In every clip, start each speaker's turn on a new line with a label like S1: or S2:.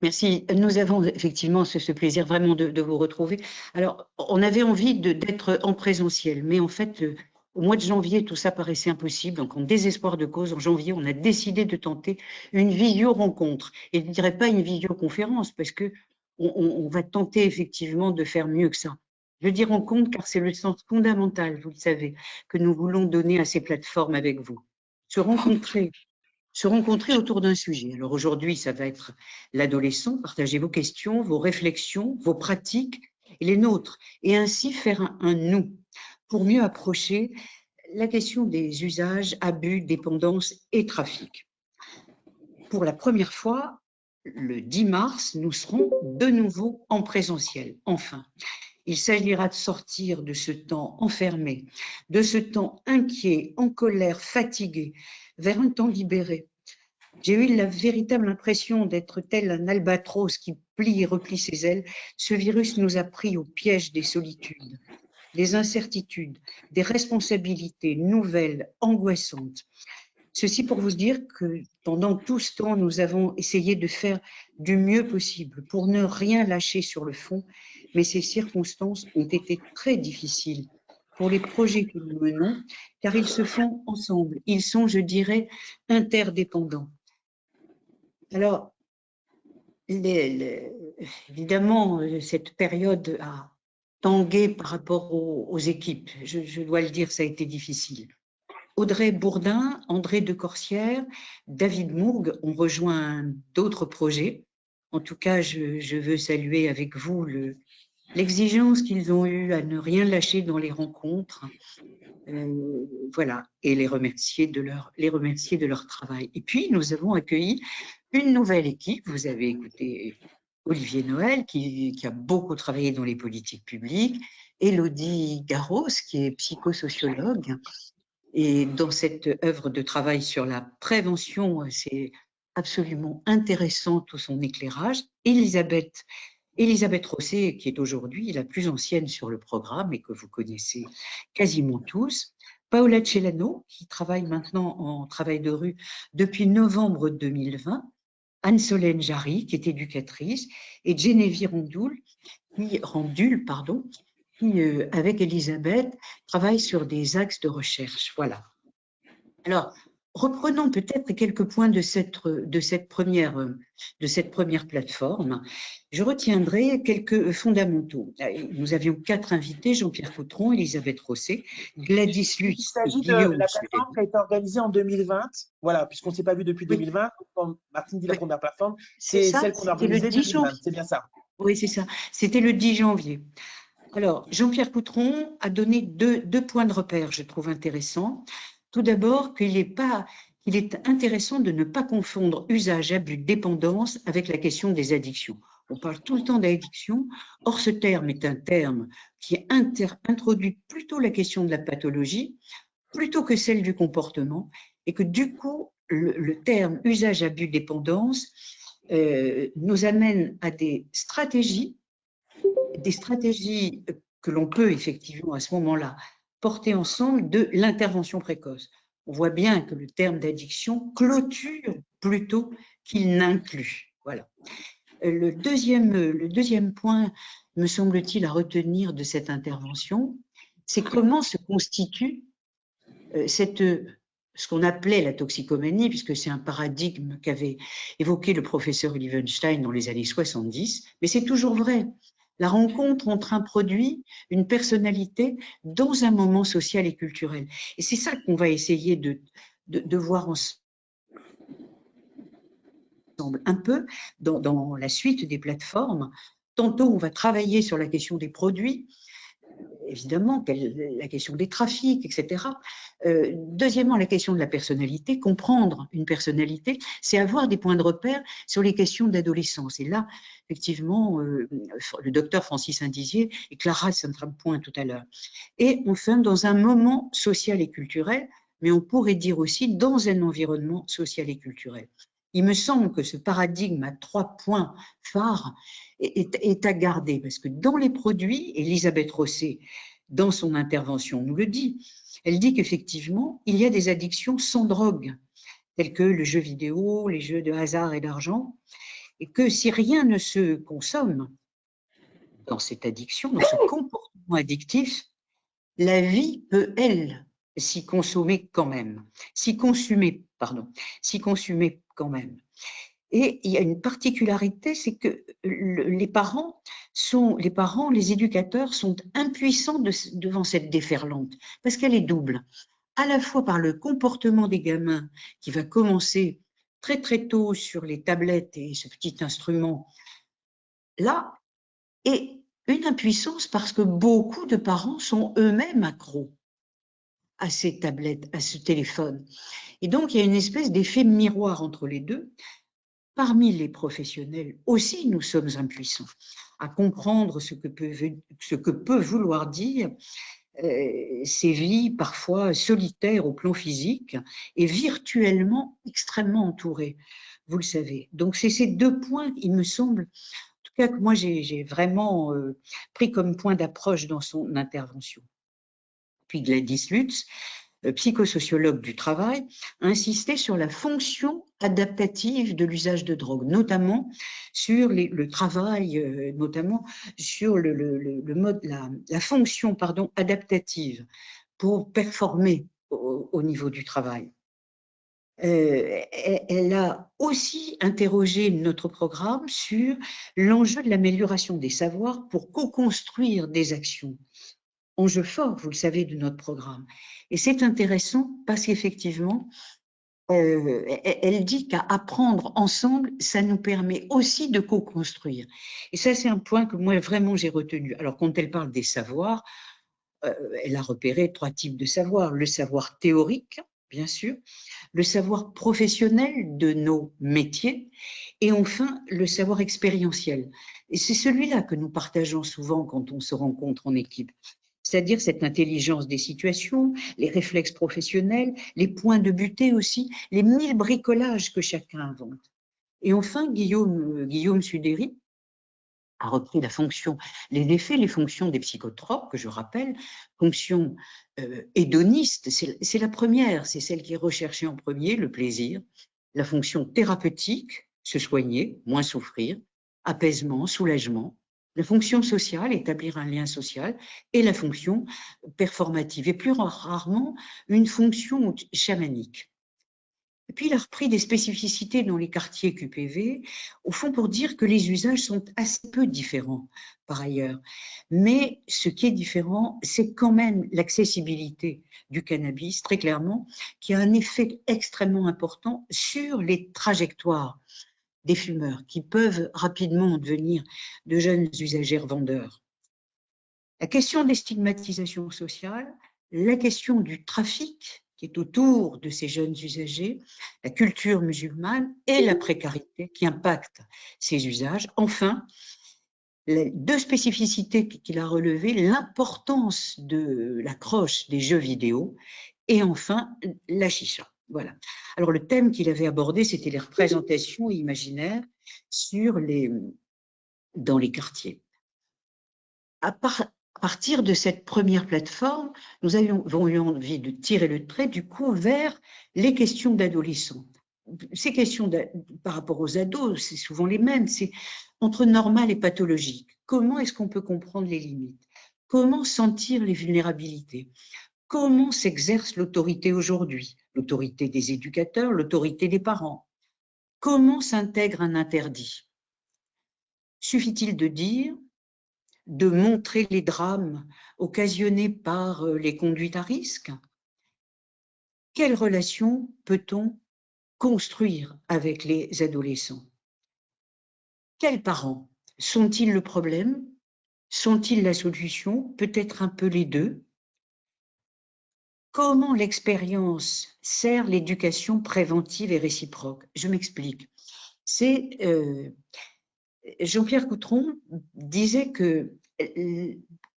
S1: Merci. Nous avons effectivement ce plaisir vraiment de vous retrouver. Alors, on avait envie d'être en présentiel, mais en fait, au mois de janvier, tout ça paraissait impossible. Donc, en désespoir de cause, en janvier, on a décidé de tenter une visio-rencontre. Et je ne dirais pas une visioconférence, parce que on va tenter effectivement de faire mieux que ça. Je dis rencontre car c'est le sens fondamental, vous le savez, que nous voulons donner à ces plateformes avec vous. Se rencontrer autour d'un sujet. Alors aujourd'hui, ça va être l'adolescent, partagez vos questions, vos réflexions, vos pratiques et les nôtres, et ainsi faire un nous pour mieux approcher la question des usages, abus, dépendance et trafic. Pour la première fois, le 10 mars, nous serons de nouveau en présentiel, enfin. Il s'agira de sortir de ce temps enfermé, de ce temps inquiet, en colère, fatigué, vers un temps libéré. J'ai eu la véritable impression d'être tel un albatros qui plie et replie ses ailes. Ce virus nous a pris au piège des solitudes, des incertitudes, des responsabilités nouvelles, angoissantes. Ceci pour vous dire que pendant tout ce temps, nous avons essayé de faire du mieux possible pour ne rien lâcher sur le fond, mais ces circonstances ont été très difficiles pour les projets que nous menons, car ils se font ensemble. Ils sont, je dirais, interdépendants. Alors, évidemment, cette période a tangué par rapport aux équipes. Je dois le dire, ça a été difficile. Audrey Bourdin, André de Corsière, David Mourgue ont rejoint d'autres projets. En tout cas, je veux saluer avec vous l'exigence qu'ils ont eue à ne rien lâcher dans les rencontres. Voilà, et les remercier de leur travail. Et puis, nous avons accueilli une nouvelle équipe. Vous avez écouté Olivier Noël, qui a beaucoup travaillé dans les politiques publiques, Élodie Garros, qui est psychosociologue, et dans cette œuvre de travail sur la prévention, c'est absolument intéressant tout son éclairage. Elisabeth Rosset, qui est aujourd'hui la plus ancienne sur le programme et que vous connaissez quasiment tous. Paola Celano, qui travaille maintenant en travail de rue depuis novembre 2020. Anne-Solène Jarry, qui est éducatrice, et Geneviève Randul, qui, avec Elisabeth, travaille sur des axes de recherche. Voilà. Alors, reprenons peut-être quelques points de cette première plateforme. Je retiendrai quelques fondamentaux. Nous avions 4 invités, Jean-Pierre Coutron, Elisabeth Rosset, Gladys Lutz.
S2: Il s'agit de la plateforme qui a été organisée en 2020. Voilà, puisqu'on ne s'est pas vu depuis 2020, comme Martine dit, la première plateforme, c'est celle qu'on a organisée 2020, c'est bien ça.
S1: Oui, c'est ça. C'était le 10 janvier. Alors, Jean-Pierre Coutron a donné deux points de repère, je trouve intéressants. Tout d'abord, qu'il est intéressant de ne pas confondre usage, abus, dépendance avec la question des addictions. On parle tout le temps d'addiction, or ce terme est un terme qui introduit plutôt la question de la pathologie plutôt que celle du comportement, et que du coup, le terme usage, abus, dépendance nous amène à des stratégies que l'on peut effectivement à ce moment-là porter ensemble de l'intervention précoce. On voit bien que le terme d'addiction clôture plutôt qu'il n'inclut. Voilà. Le deuxième point, me semble-t-il, à retenir de cette intervention, c'est comment se constitue ce qu'on appelait la toxicomanie, puisque c'est un paradigme qu'avait évoqué le professeur Liebenstein dans les années 70, mais c'est toujours vrai. La rencontre entre un produit, une personnalité, dans un moment social et culturel. Et c'est ça qu'on va essayer de voir ensemble un peu dans la suite des plateformes. Tantôt, on va travailler sur la question des produits, évidemment, la question des trafics, etc. Deuxièmement, la question de la personnalité. Comprendre une personnalité, c'est avoir des points de repère sur les questions d'adolescence. Et là, effectivement, le docteur Francis Indizier éclairera certains points tout à l'heure. Et enfin, dans un moment social et culturel, mais on pourrait dire aussi dans un environnement social et culturel. Il me semble que ce paradigme à 3 points phares est à garder, parce que dans les produits, Elisabeth Rosset, dans son intervention, nous le dit. Elle dit qu'effectivement, il y a des addictions sans drogue, telles que le jeu vidéo, les jeux de hasard et d'argent. et que si rien ne se consomme dans cette addiction, dans ce comportement addictif, la vie peut, elle, s'y consommer quand même, s'y consumer quand même. Et il y a une particularité, c'est que les parents, les éducateurs sont impuissants devant cette déferlante, parce qu'elle est double. À la fois par le comportement des gamins qui va commencer très très tôt sur les tablettes et ce petit instrument là, et une impuissance parce que beaucoup de parents sont eux-mêmes accros à ces tablettes, à ce téléphone. Et donc, il y a une espèce d'effet miroir entre les deux. Parmi les professionnels aussi, nous sommes impuissants à comprendre ce que peut vouloir dire ces vies parfois solitaires au plan physique et virtuellement extrêmement entourées, vous le savez. Donc, c'est ces deux points, il me semble, en tout cas que moi j'ai vraiment pris comme point d'approche dans son intervention. Puis Gladys Lutz, psychosociologue du travail, a insisté sur la fonction adaptative de l'usage de drogue, notamment sur le travail, notamment sur le mode, la fonction adaptative pour performer au niveau du travail. Elle a aussi interrogé notre programme sur l'enjeu de l'amélioration des savoirs pour co-construire des actions. Enjeu fort, vous le savez, de notre programme. Et c'est intéressant parce qu'effectivement, elle dit qu'à apprendre ensemble, ça nous permet aussi de co-construire. Et ça, c'est un point que moi, vraiment, j'ai retenu. Alors, quand elle parle des savoirs, elle a repéré 3 types de savoirs. Le savoir théorique, bien sûr, le savoir professionnel de nos métiers et enfin, le savoir expérientiel. Et c'est celui-là que nous partageons souvent quand on se rencontre en équipe. C'est-à-dire cette intelligence des situations, les réflexes professionnels, les points de butée aussi, les 1000 bricolages que chacun invente. Et enfin, Guillaume Sudéry a repris les effets, les fonctions des psychotropes, que je rappelle, fonctions hédonistes, c'est la première, c'est celle qui est recherchée en premier, le plaisir, la fonction thérapeutique, se soigner, moins souffrir, apaisement, soulagement, la fonction sociale, établir un lien social, et la fonction performative, et plus rarement une fonction chamanique. Et puis, il a repris des spécificités dans les quartiers QPV, au fond pour dire que les usages sont assez peu différents par ailleurs. Mais ce qui est différent, c'est quand même l'accessibilité du cannabis, très clairement, qui a un effet extrêmement important sur les trajectoires des fumeurs, qui peuvent rapidement devenir de jeunes usagers vendeurs. La question des stigmatisations sociales, la question du trafic qui est autour de ces jeunes usagers, la culture musulmane et la précarité qui impactent ces usages. Enfin, les 2 spécificités qu'il a relevées, l'importance de l'accroche des jeux vidéo et enfin la chicha. Voilà. Alors le thème qu'il avait abordé, c'était les représentations imaginaires dans les quartiers. À partir de cette première plateforme, nous avons eu envie de tirer le trait du coup vers les questions d'adolescents. Ces questions par rapport aux ados, c'est souvent les mêmes, c'est entre normal et pathologique. Comment est-ce qu'on peut comprendre les limites? Comment sentir les vulnérabilités? Comment s'exerce l'autorité aujourd'hui? L'autorité des éducateurs, l'autorité des parents? Comment s'intègre un interdit? Suffit-il de dire, de montrer les drames occasionnés par les conduites à risque? Quelle relation peut-on construire avec les adolescents? Quels parents? Sont-ils le problème? Sont-ils la solution? Peut-être un peu les deux. Comment l'expérience sert l'éducation préventive et réciproque? Je m'explique. Jean-Pierre Coutron disait que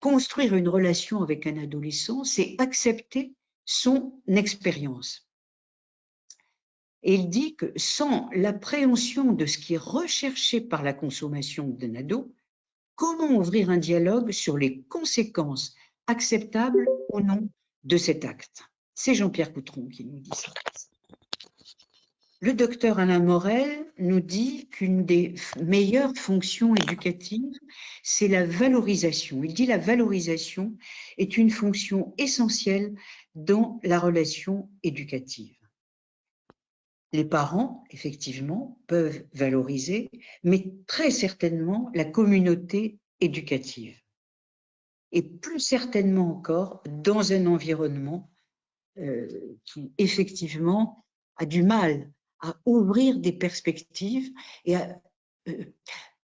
S1: construire une relation avec un adolescent, c'est accepter son expérience. Et il dit que sans l'appréhension de ce qui est recherché par la consommation d'un ado, comment ouvrir un dialogue sur les conséquences acceptables ou non de cet acte? C'est Jean-Pierre Coutron qui nous dit ça. Le docteur Alain Morel nous dit qu'une des meilleures fonctions éducatives, c'est la valorisation. Il dit la valorisation est une fonction essentielle dans la relation éducative. Les parents, effectivement, peuvent valoriser, mais très certainement la communauté éducative. Et plus certainement encore dans un environnement qui, effectivement, a du mal à ouvrir des perspectives et à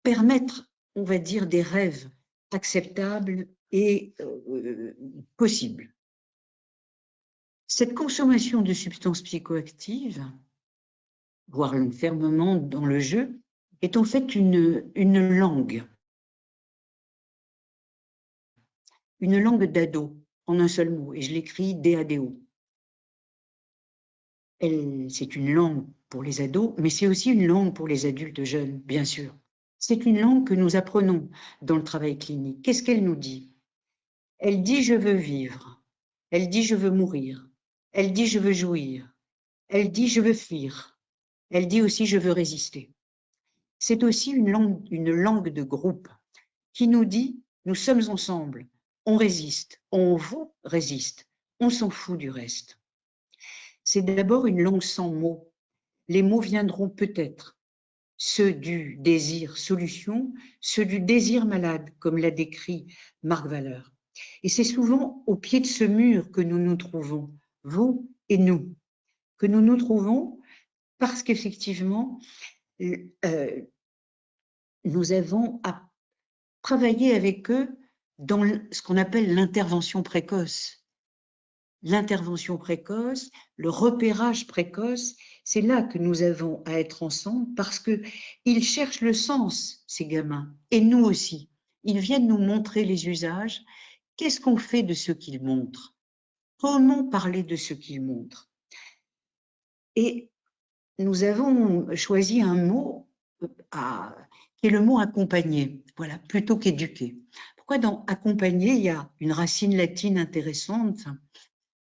S1: permettre, on va dire, des rêves acceptables et possibles. Cette consommation de substances psychoactives, voire l'enfermement dans le jeu, est en fait une langue d'ado, en un seul mot, et je l'écris D-A-D-O. C'est une langue pour les ados, mais c'est aussi une langue pour les adultes jeunes, bien sûr. C'est une langue que nous apprenons dans le travail clinique. Qu'est-ce qu'elle nous dit? Elle dit « je veux vivre ». Elle dit « je veux mourir ». Elle dit « je veux jouir ». Elle dit « je veux fuir ». Elle dit aussi « je veux résister ». C'est aussi une langue de groupe qui nous dit « nous sommes ensemble, on résiste, on vous résiste, on s'en fout du reste ». C'est d'abord une langue sans mots. Les mots viendront peut-être, ceux du désir solution, ceux du désir malade, comme l'a décrit Marc Valeur. Et c'est souvent au pied de ce mur que nous nous trouvons, vous et nous, que nous nous trouvons parce qu'effectivement, nous avons à travailler avec eux dans ce qu'on appelle l'intervention précoce. L'intervention précoce, le repérage précoce, c'est là que nous avons à être ensemble parce qu'ils cherchent le sens, ces gamins, et nous aussi. Ils viennent nous montrer les usages. Qu'est-ce qu'on fait de ce qu'ils montrent? Comment parler de ce qu'ils montrent? Et nous avons choisi un mot qui est le mot accompagner, voilà, plutôt qu'éduquer. Pourquoi dans accompagner, il y a une racine latine intéressante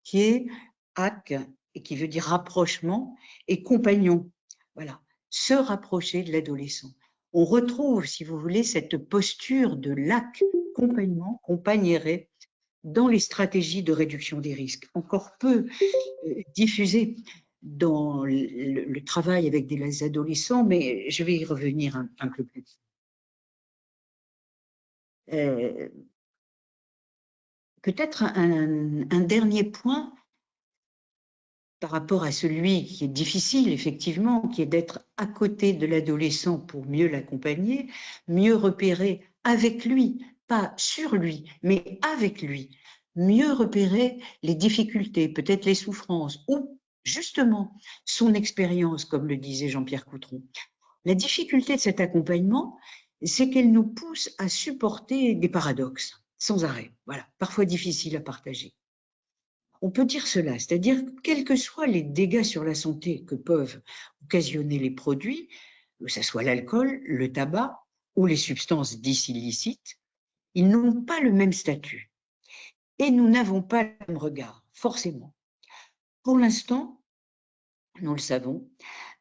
S1: qui est ac, et qui veut dire rapprochement, et compagnon. Voilà, se rapprocher de l'adolescent. On retrouve, si vous voulez, cette posture de l'accompagnement, compagnerait, dans les stratégies de réduction des risques, encore peu diffusées dans le travail avec des adolescents, mais je vais y revenir un peu plus. Peut-être un dernier point par rapport à celui qui est difficile, effectivement, qui est d'être à côté de l'adolescent pour mieux l'accompagner, mieux repérer avec lui, pas sur lui, mais avec lui, mieux repérer les difficultés, peut-être les souffrances, ou justement son expérience, comme le disait Jean-Pierre Coutron. La difficulté de cet accompagnement, c'est qu'elle nous pousse à supporter des paradoxes, sans arrêt, voilà, parfois difficiles à partager. On peut dire cela, c'est-à-dire que quels que soient les dégâts sur la santé que peuvent occasionner les produits, que ce soit l'alcool, le tabac ou les substances dites illicites, ils n'ont pas le même statut. Et nous n'avons pas le même regard, forcément. Pour l'instant, nous le savons,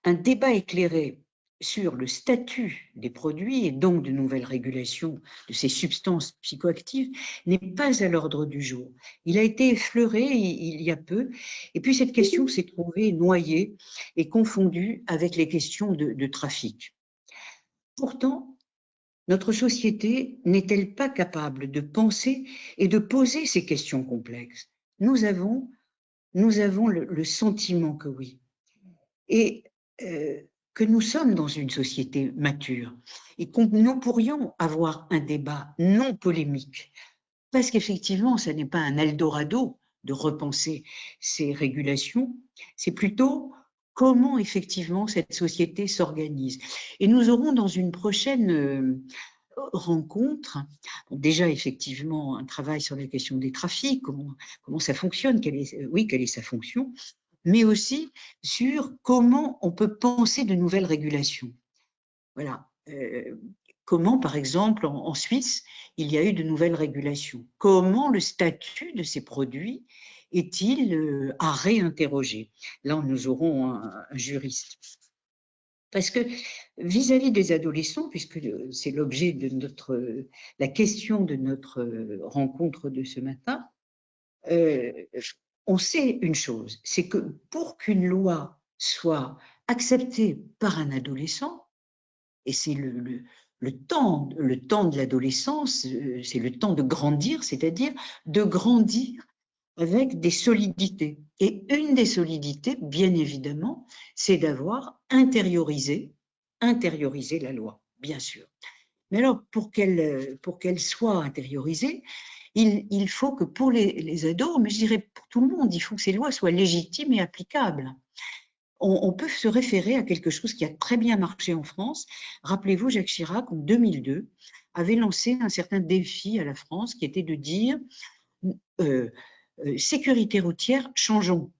S1: un débat éclairé sur le statut des produits et donc de nouvelles régulations de ces substances psychoactives n'est pas à l'ordre du jour. Il a été effleuré il y a peu, et puis cette question s'est trouvée noyée et confondue avec les questions de trafic. Pourtant, notre société n'est-elle pas capable de penser et de poser ces questions complexes? Nous avons le sentiment que oui. Et que nous sommes dans une société mature et que nous pourrions avoir un débat non polémique, parce qu'effectivement, ce n'est pas un Eldorado de repenser ces régulations, c'est plutôt comment effectivement cette société s'organise. Et nous aurons dans une prochaine rencontre, déjà effectivement un travail sur la question des trafics, comment ça fonctionne, quelle est sa fonction, mais aussi sur comment on peut penser de nouvelles régulations. Voilà. Comment, par exemple, en Suisse, il y a eu de nouvelles régulations. Comment le statut de ces produits est-il à réinterroger? Là, nous aurons un juriste. Parce que vis-à-vis des adolescents, puisque c'est l'objet de la question de notre rencontre de ce matin, on sait une chose, c'est que pour qu'une loi soit acceptée par un adolescent, et c'est le temps de l'adolescence, c'est le temps de grandir, c'est-à-dire de grandir avec des solidités. Et une des solidités, bien évidemment, c'est d'avoir intériorisé la loi, bien sûr. Mais alors, pour qu'elle soit intériorisée, il faut que pour les ados, mais je dirais pour tout le monde, il faut que ces lois soient légitimes et applicables. On peut se référer à quelque chose qui a très bien marché en France. Rappelez-vous, Jacques Chirac, en 2002, avait lancé un certain défi à la France qui était de dire sécurité routière, changeons.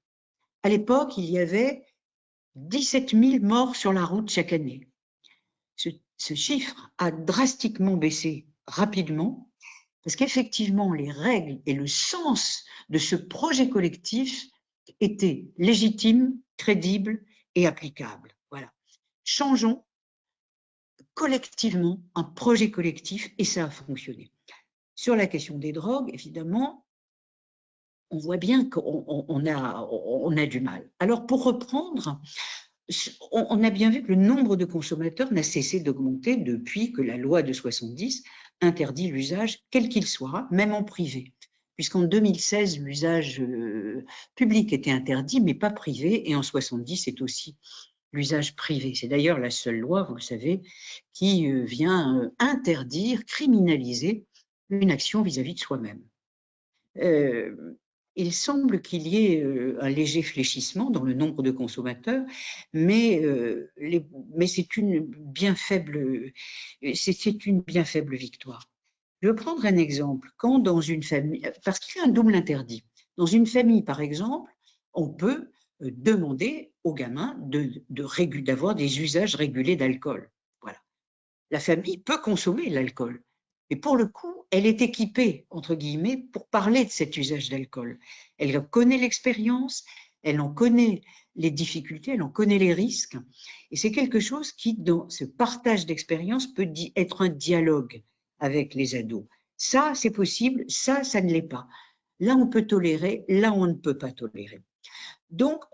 S1: À l'époque, il y avait 17 000 morts sur la route chaque année. Ce chiffre a drastiquement baissé rapidement parce qu'effectivement, les règles et le sens de ce projet collectif étaient légitimes, crédibles et applicables. Voilà. Changeons collectivement un projet collectif et ça a fonctionné. Sur la question des drogues, évidemment, on voit bien qu'on a du mal. Alors, pour reprendre, on a bien vu que le nombre de consommateurs n'a cessé d'augmenter depuis que la loi de 70 interdit l'usage, quel qu'il soit, même en privé. Puisqu'en 2016, l'usage public était interdit, mais pas privé, et en 70, c'est aussi l'usage privé. C'est d'ailleurs la seule loi, vous le savez, qui vient interdire, criminaliser une action vis-à-vis de soi-même. Il semble qu'il y ait un léger fléchissement dans le nombre de consommateurs, mais c'est une bien faible victoire. Je vais prendre un exemple. Quand dans une famille, parce qu'il y a un double interdit, dans une famille par exemple, on peut demander aux gamins d'avoir des usages régulés d'alcool. Voilà. La famille peut consommer l'alcool. Mais pour le coup, elle est équipée, entre guillemets, pour parler de cet usage d'alcool. Elle en connaît l'expérience, elle en connaît les difficultés, elle en connaît les risques. Et c'est quelque chose qui, dans ce partage d'expérience, peut être un dialogue avec les ados. Ça, c'est possible, ça ne l'est pas. Là, on peut tolérer, là, on ne peut pas tolérer. Donc,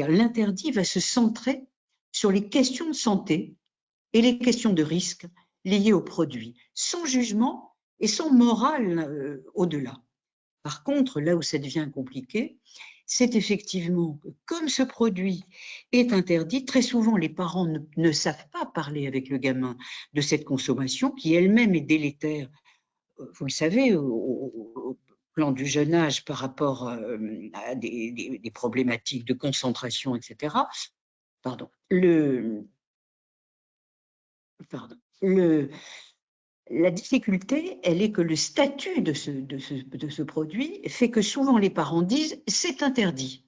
S1: l'interdit va se centrer sur les questions de santé et les questions de risque liées aux produits, sans jugement et sans morale au-delà. Par contre, là où ça devient compliqué, c'est effectivement que comme ce produit est interdit, très souvent les parents ne savent pas parler avec le gamin de cette consommation qui elle-même est délétère, vous le savez, au plan du jeune âge par rapport à des problématiques de concentration, etc. Pardon. La difficulté, elle est que le statut de ce produit fait que souvent les parents disent c'est interdit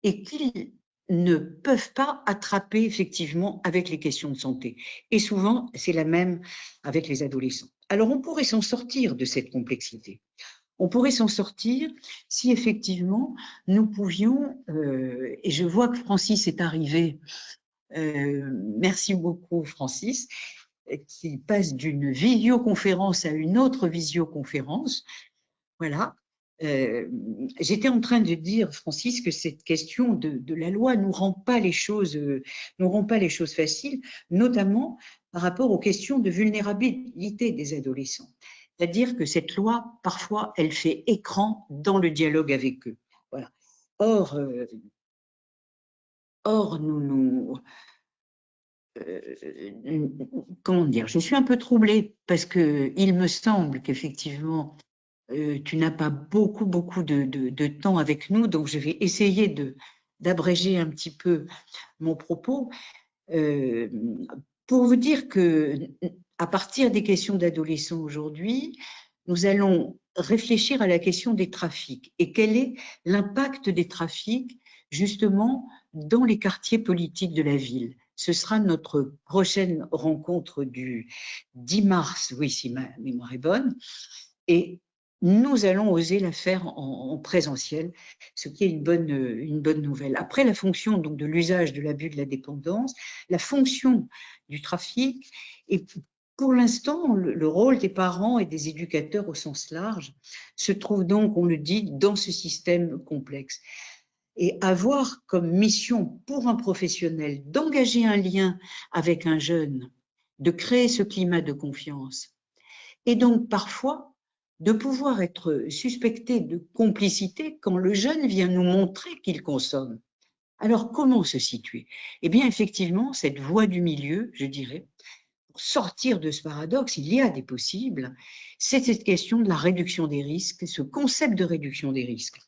S1: et qu'ils ne peuvent pas attraper effectivement avec les questions de santé. Et souvent, c'est la même avec les adolescents. Alors, on pourrait s'en sortir de cette complexité. On pourrait s'en sortir si effectivement nous pouvions, et je vois que Francis est arrivé, merci beaucoup Francis, qui passe d'une visioconférence à une autre visioconférence. Voilà. J'étais en train de dire, Francis, que cette question de la loi nous rend pas les choses faciles, notamment par rapport aux questions de vulnérabilité des adolescents. C'est-à-dire que cette loi, parfois, elle fait écran dans le dialogue avec eux. Voilà. Or, comment dire, je suis un peu troublée parce qu'il me semble qu'effectivement, tu n'as pas beaucoup de temps avec nous, donc je vais essayer d'abréger un petit peu mon propos pour vous dire que à partir des questions d'adolescents aujourd'hui, nous allons réfléchir à la question des trafics et quel est l'impact des trafics justement dans les quartiers politiques de la ville. Ce sera notre prochaine rencontre du 10 mars, oui, si ma mémoire est bonne. Et nous allons oser la faire en présentiel, ce qui est une bonne nouvelle. Après, la fonction donc, de l'usage, de l'abus, de la dépendance, la fonction du trafic, et pour l'instant, le rôle des parents et des éducateurs au sens large se trouve donc, on le dit, dans ce système complexe. Et avoir comme mission pour un professionnel d'engager un lien avec un jeune, de créer ce climat de confiance, et donc parfois de pouvoir être suspecté de complicité quand le jeune vient nous montrer qu'il consomme. Alors, comment se situer? Eh bien, effectivement, cette voie du milieu, je dirais, pour sortir de ce paradoxe, il y a des possibles, c'est cette question de la réduction des risques, ce concept de réduction des risques.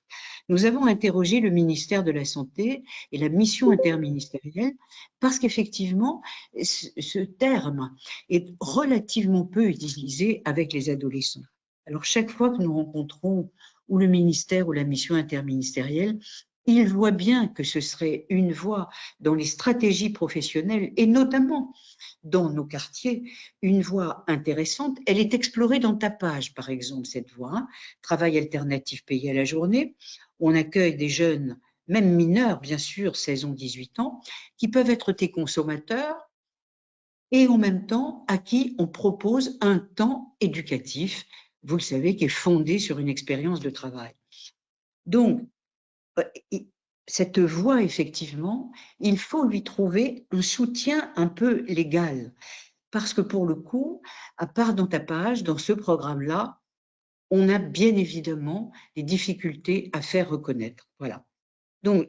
S1: Nous avons interrogé le ministère de la Santé et la mission interministérielle parce qu'effectivement, ce terme est relativement peu utilisé avec les adolescents. Alors, chaque fois que nous rencontrons ou le ministère ou la mission interministérielle, ils voient bien que ce serait une voie dans les stratégies professionnelles et notamment dans nos quartiers, une voie intéressante. Elle est explorée dans Tapage, par exemple, cette voie, hein, travail alternatif payé à la journée. On accueille des jeunes, même mineurs, bien sûr, 16 ans, 18 ans, qui peuvent être des consommateurs et en même temps à qui on propose un temps éducatif, vous le savez, qui est fondé sur une expérience de travail. Donc, cette voie, effectivement, il faut lui trouver un soutien un peu légal. Parce que pour le coup, à part dans Tapage, dans ce programme-là, on a bien évidemment des difficultés à faire reconnaître. Voilà. Donc,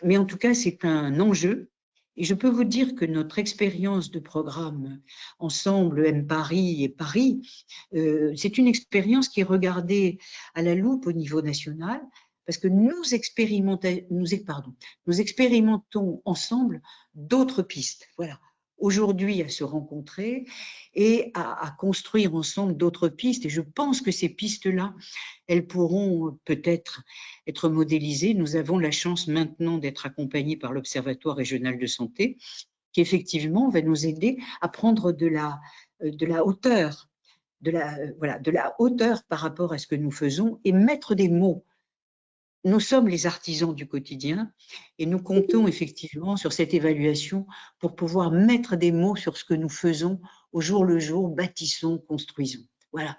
S1: mais en tout cas, c'est un enjeu. Et je peux vous dire que notre expérience de programme Ensemble M Paris et Paris, c'est une expérience qui est regardée à la loupe au niveau national, parce que nous expérimentons ensemble d'autres pistes. Voilà. Aujourd'hui, à se rencontrer et à construire ensemble d'autres pistes. Et je pense que ces pistes-là, elles pourront peut-être être modélisées. Nous avons la chance maintenant d'être accompagnés par l'Observatoire régional de santé, qui effectivement va nous aider à prendre de la hauteur, de la hauteur par rapport à ce que nous faisons et mettre des mots. Nous sommes les artisans du quotidien et nous comptons effectivement sur cette évaluation pour pouvoir mettre des mots sur ce que nous faisons au jour le jour, bâtissons, construisons. Voilà.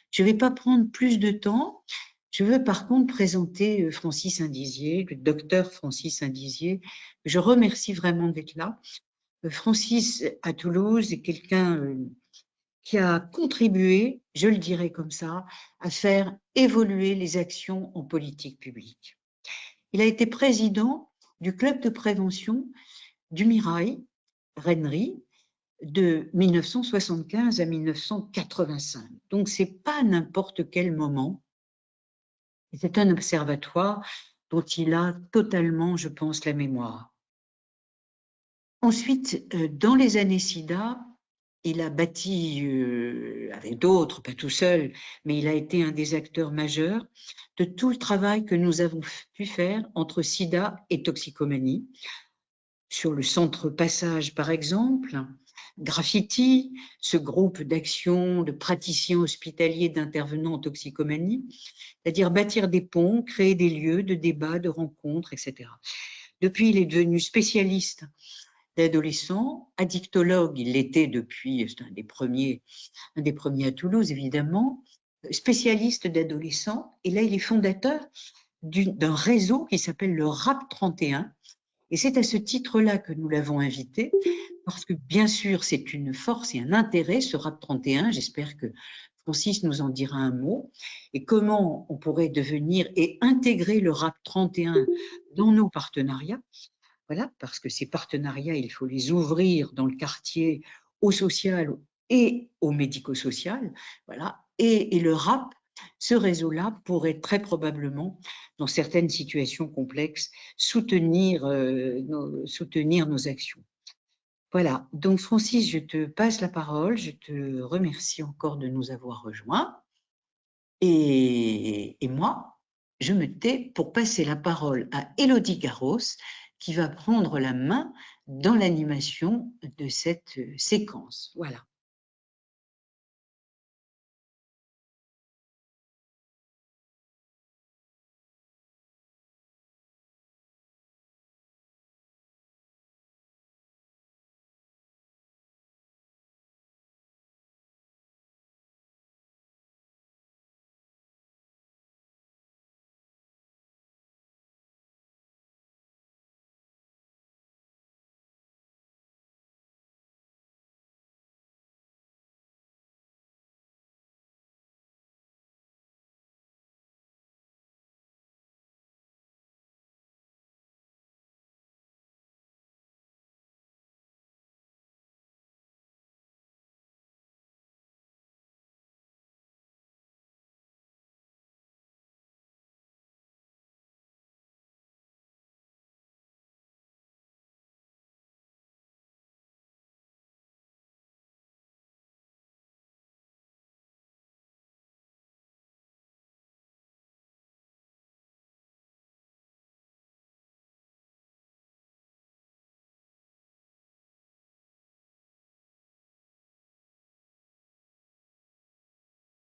S1: Je ne vais pas prendre plus de temps. Je veux par contre présenter Francis Indizier, le docteur Francis Indizier. Je remercie vraiment d'être là. Francis, à Toulouse, est quelqu'un qui a contribué, je le dirais comme ça, à faire évoluer les actions en politique publique. Il a été président du club de prévention du Mirail, Rennery, de 1975 à 1985. Donc, ce n'est pas n'importe quel moment. C'est un observatoire dont il a totalement, je pense, la mémoire. Ensuite, dans les années SIDA, il a bâti, avec d'autres, pas tout seul, mais il a été un des acteurs majeurs de tout le travail que nous avons pu faire entre SIDA et toxicomanie. Sur le centre Passage, par exemple, Graffiti, ce groupe d'action de praticiens hospitaliers d'intervenants en toxicomanie, c'est-à-dire bâtir des ponts, créer des lieux de débat, de rencontres, etc. Depuis, il est devenu spécialiste d'adolescents, addictologue, il l'était depuis, c'est un des premiers à Toulouse, évidemment, spécialiste d'adolescents, et là, il est fondateur d'un réseau qui s'appelle le RAP 31, et c'est à ce titre-là que nous l'avons invité, parce que bien sûr, c'est une force et un intérêt, ce RAP 31, j'espère que Francis nous en dira un mot, et comment on pourrait devenir et intégrer le RAP 31 dans nos partenariats. Voilà, parce que ces partenariats, il faut les ouvrir dans le quartier au social et au médico-social. Voilà, et le RAP, ce réseau-là pourrait très probablement, dans certaines situations complexes, soutenir nos actions. Voilà, donc Francis, je te passe la parole, je te remercie encore de nous avoir rejoints. Et moi, je me tais pour passer la parole à Élodie Garros, qui va prendre la main dans l'animation de cette séquence. Voilà.